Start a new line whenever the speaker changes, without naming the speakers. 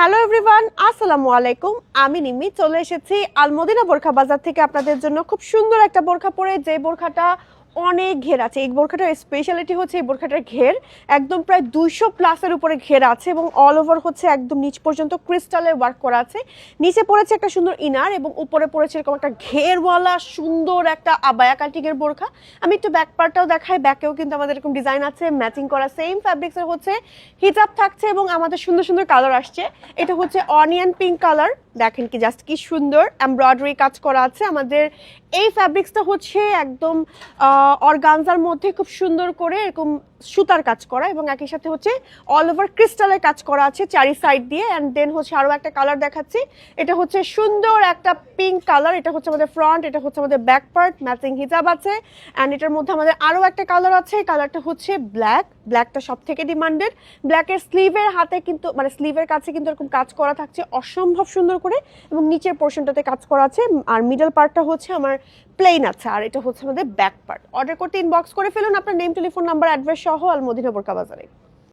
Hello everyone, আসসালামু আলাইকুম। আমি নিম্মি চলে এসেছি আলমদিনা বোরখা বাজার থেকে আপনাদের জন্য খুব সুন্দর একটা বোরখা পরে, যে বোরখাটা অনেক ঘের আছে। এই বোরখাটার স্পেশালিটি হচ্ছে এই বোরখাটার ঘের একদম প্রায় 200+ উপরে ঘের আছে এবং অল ওভার হচ্ছে একদম নিচ পর্যন্ত ক্রিস্টালের ওয়ার্ক করা আছে। নিচে পড়েছে একটা সুন্দর ইনার এবং উপরে পড়েছে এরকম একটা ঘেরওয়ালা সুন্দর একটা আবায়া কাটিংয়ের বোরখা। আমি একটু ব্যাক পার্টটাও দেখাই। ব্যাকেও কিন্তু আমাদের এরকম ডিজাইন আছে, ম্যাচিং করা সেম ফ্যাব্রিক্সের হচ্ছে হিজাব থাকছে এবং আমাদের সুন্দর সুন্দর কালার আসছে। এটা হচ্ছে অনিয়ন পিঙ্ক কালার, দেখেন কি জাস্ট কি সুন্দর এমব্রয়ডারি কাজ করা আছে। আমাদের এই ফ্যাব্রিক্সটা হচ্ছে একদম অর্গানজার মধ্যে খুব সুন্দর করে এরকম সুতার কাজ করা এবং একই সাথে হচ্ছে অল ওভার ক্রিস্টালের কাজ করা আছে চারি সাইড দিয়ে। অ্যান্ড দেন হচ্ছে আরও একটা কালার দেখাচ্ছি, এটা হচ্ছে সুন্দর একটা পিঙ্ক কালার। এটা হচ্ছে আমাদের ফ্রন্ট, এটা হচ্ছে আমাদের ব্যাক পার্ট, ম্যাচিং হিজাব আছে। অ্যান্ড এটার মধ্যে আমাদের আরও একটা কালার আছে, কালারটা হচ্ছে ব্ল্যাক। ব্ল্যাকটা সব থেকে ডিমান্ডেড। ব্ল্যাকের স্লিভের হাতে কিন্তু মানে স্লিভের কাছে কিন্তু এরকম কাজ করা থাকছে অসম্ভব সুন্দর করে এবং নিচের পোর্শনটাতে কাজ করা আছে। আর মিডল পার্টটা হচ্ছে আমার প্লেন আছে, আর এটা হচ্ছে আমাদের ব্যাক পার্ট। অর্ডার করতে ইনবক্স করে ফেলুন আপনার নেম, টেলিফোন নাম্বার, অ্যাড্রেস সহ আলমদিনা বোরখা বাজারে।